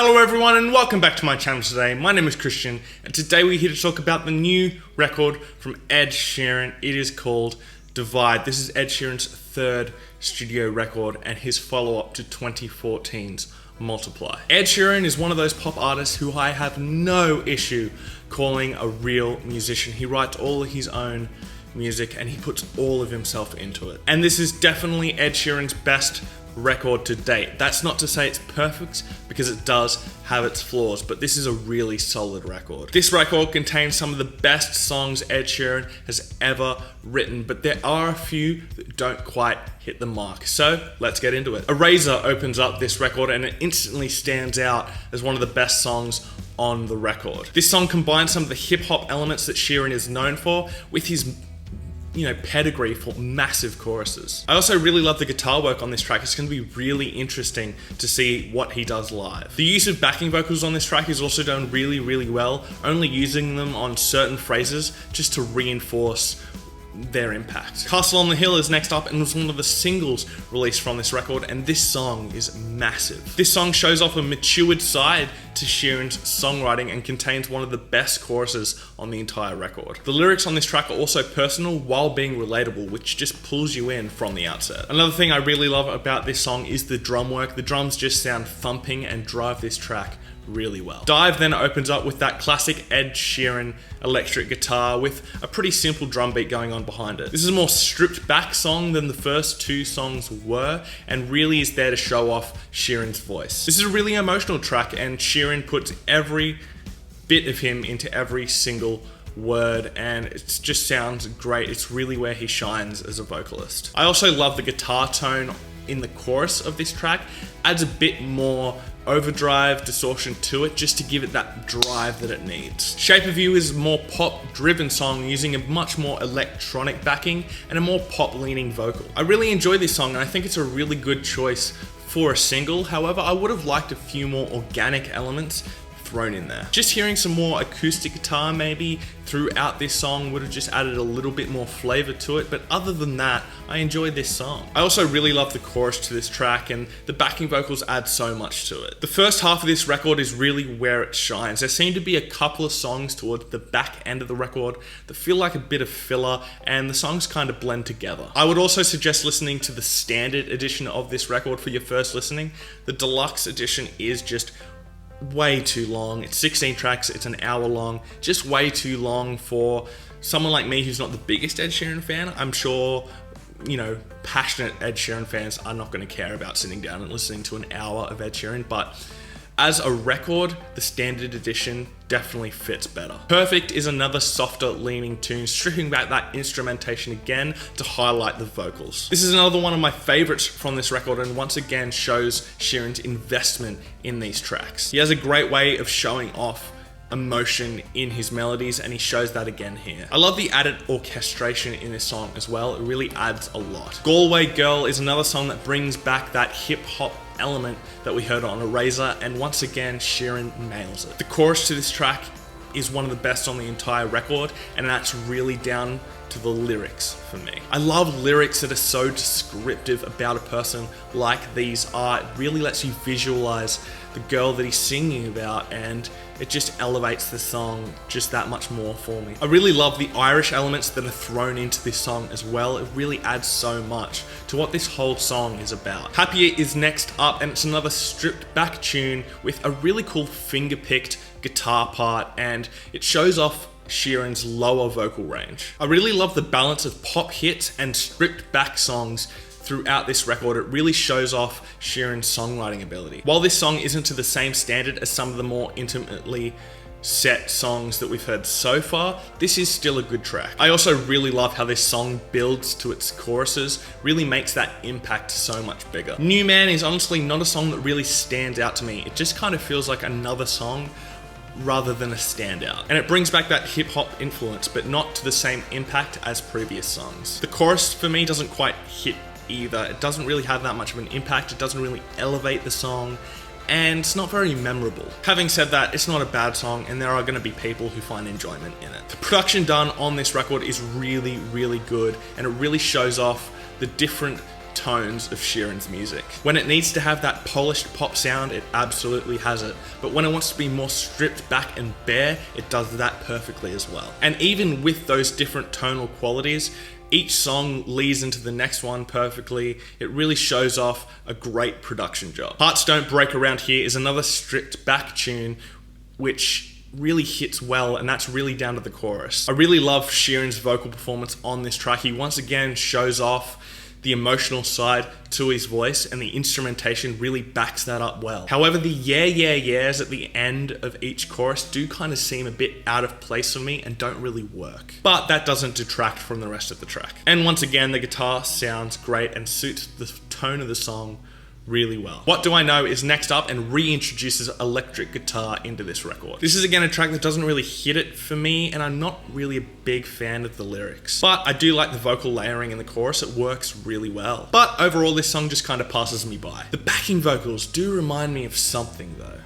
Hello everyone and welcome back to my channel today. My name is Christian and today we're here to talk about the new record from Ed Sheeran. It is called Divide. This is Ed Sheeran's third studio record and his follow-up to 2014's Multiply. Ed Sheeran is one of those pop artists who I have no issue calling a real musician. He writes all of his own music and he puts all of himself into it. And this is definitely Ed Sheeran's best record to date. That's not to say it's perfect because it does have its flaws, but this is a really solid record. This record contains some of the best songs Ed Sheeran has ever written, but there are a few that don't quite hit the mark. So let's get into it. Eraser opens up this record and it instantly stands out as one of the best songs on the record. This song combines some of the hip hop elements that Sheeran is known for with his pedigree for massive choruses. I also really love the guitar work on this track. It's going to be really interesting to see what he does live. The use of backing vocals on this track is also done really, really well, only using them on certain phrases just to reinforce their impact. Castle on the Hill is next up and was one of the singles released from this record, and this song is massive. This song shows off a matured side to Sheeran's songwriting and contains one of the best choruses on the entire record. The lyrics on this track are also personal while being relatable, which just pulls you in from the outset. Another thing I really love about this song is the drum work. The drums just sound thumping and drive this track really well. Dive then opens up with that classic Ed Sheeran electric guitar with a pretty simple drum beat going on behind it. This is a more stripped back song than the first two songs were and really is there to show off Sheeran's voice. This is a really emotional track and Sheeran puts every bit of him into every single word and it just sounds great. It's really where he shines as a vocalist. I also love the guitar tone in the chorus of this track. Adds a bit more overdrive, distortion to it just to give it that drive that it needs. Shape of You is a more pop-driven song using a much more electronic backing and a more pop-leaning vocal. I really enjoy this song and I think it's a really good choice for a single. However, I would have liked a few more organic elements thrown in there. Just hearing some more acoustic guitar maybe throughout this song would have just added a little bit more flavor to it, but other than that, I enjoyed this song. I also really love the chorus to this track and the backing vocals add so much to it. The first half of this record is really where it shines. There seem to be a couple of songs towards the back end of the record that feel like a bit of filler and the songs kind of blend together. I would also suggest listening to the standard edition of this record for your first listening. The deluxe edition is just way too long. It's 16 tracks, it's an hour long, just way too long for someone like me who's not the biggest Ed Sheeran fan. I'm sure, passionate Ed Sheeran fans are not going to care about sitting down and listening to an hour of Ed Sheeran, but as a record, the standard edition definitely fits better. Perfect is another softer leaning tune, stripping back that instrumentation again to highlight the vocals. This is another one of my favorites from this record and once again shows Sheeran's investment in these tracks. He has a great way of showing off emotion in his melodies and he shows that again here. I love the added orchestration in this song as well. It really adds a lot. Galway Girl is another song that brings back that hip hop element that we heard on Eraser and once again Sheeran nails it. The chorus to this track is one of the best on the entire record and that's really down to the lyrics for me. I love lyrics that are so descriptive about a person like these are. It really lets you visualize the girl that he's singing about and it just elevates the song just that much more for me. I really love the Irish elements that are thrown into this song as well. It really adds so much to what this whole song is about. Happier is next up and it's another stripped back tune with a really cool finger-picked guitar part and it shows off Sheeran's lower vocal range. I really love the balance of pop hits and stripped back songs throughout this record. It really shows off Sheeran's songwriting ability. While this song isn't to the same standard as some of the more intimately set songs that we've heard so far, this is still a good track. I also really love how this song builds to its choruses, really makes that impact so much bigger. New Man is honestly not a song that really stands out to me. It just kind of feels like another song rather than a standout. And it brings back that hip hop influence, but not to the same impact as previous songs. The chorus for me doesn't quite hit either. It doesn't really have that much of an impact. It doesn't really elevate the song. And it's not very memorable. Having said that, it's not a bad song and there are going to be people who find enjoyment in it. The production done on this record is really, really good and it really shows off the different tones of Sheeran's music. When it needs to have that polished pop sound, it absolutely has it. But when it wants to be more stripped back and bare, it does that perfectly as well. And even with those different tonal qualities, each song leads into the next one perfectly. It really shows off a great production job. Hearts Don't Break Around Here is another stripped back tune which really hits well, and that's really down to the chorus. I really love Sheeran's vocal performance on this track. He once again shows off the emotional side to his voice, and the instrumentation really backs that up well. However, the yeah, yeah, yeahs at the end of each chorus do kind of seem a bit out of place for me and don't really work. But that doesn't detract from the rest of the track. And once again, the guitar sounds great and suits the tone of the song really well. What Do I Know is next up and reintroduces electric guitar into this record. This is again a track that doesn't really hit it for me, and I'm not really a big fan of the lyrics. But I do like the vocal layering in the chorus, it works really well. But overall, this song just kind of passes me by. The backing vocals do remind me of something though.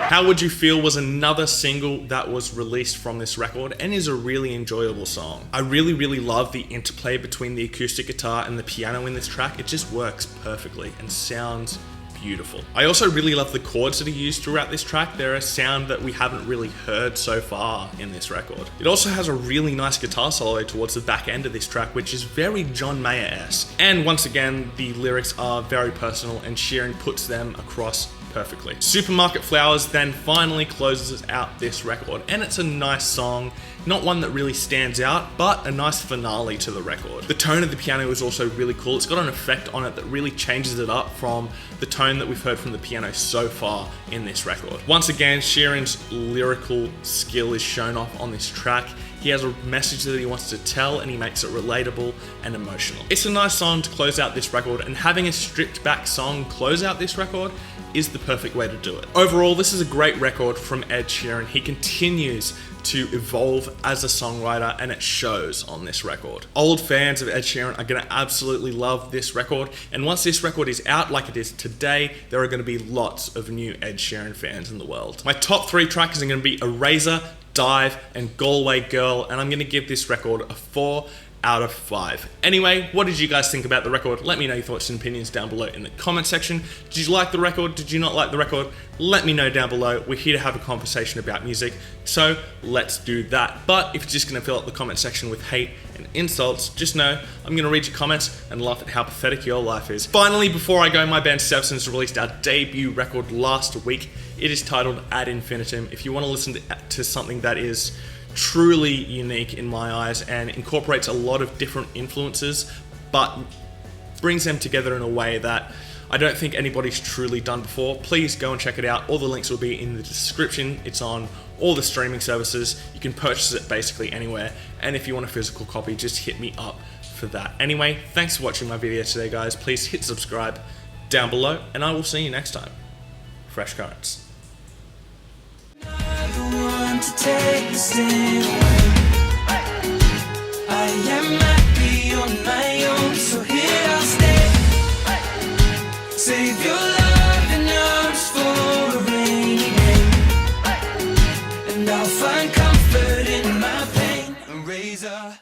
How Would You Feel was another single that was released from this record and is a really enjoyable song. I really love the interplay between the acoustic guitar and the piano in this track. It just works perfectly and sounds beautiful. I also really love the chords that are used throughout this track. They're a sound that we haven't really heard so far in this record. It also has a really nice guitar solo towards the back end of this track, which is very John Mayer-esque. And once again, the lyrics are very personal and Sheeran puts them across perfectly. Supermarket Flowers then finally closes out this record, and it's a nice song, not one that really stands out, but a nice finale to the record. The tone of the piano is also really cool. It's got an effect on it that really changes it up from the tone that we've heard from the piano so far in this record. Once again, Sheeran's lyrical skill is shown off on this track. He has a message that he wants to tell, and he makes it relatable and emotional. It's a nice song to close out this record, and having a stripped back song close out this record is the perfect way to do it. Overall, this is a great record from Ed Sheeran. He continues to evolve as a songwriter, and it shows on this record. Old fans of Ed Sheeran are gonna absolutely love this record, and once this record is out like it is today, there are gonna be lots of new Ed Sheeran fans in the world. My top 3 tracks are gonna be Eraser, Dive, and Galway Girl, and I'm gonna give this record a 4 out of 5. Anyway, what did you guys think about the record? Let me know your thoughts and opinions down below in the comment section. Did you like the record? Did you not like the record? Let me know down below. We're here to have a conversation about music, so let's do that. But if you're just gonna fill up the comment section with hate and insults, just know I'm gonna read your comments and laugh at how pathetic your life is. Finally, before I go, my band Sevsons released our debut record last week. It is titled Ad Infinitum. If you wanna listen to something that is truly unique in my eyes and incorporates a lot of different influences, but brings them together in a way that I don't think anybody's truly done before, please go and check it out. All the links will be in the description. It's on all the streaming services. You can purchase it basically anywhere, and if you want a physical copy, just hit me up for that. Anyway, thanks for watching my video today, guys. Please hit subscribe down below, and I will see you next time. Fresh Currents. To take the stand away. I am happy on my own, so here I'll stay. Save your love and arms for a rainy day, and I'll find comfort in my pain. Eraser.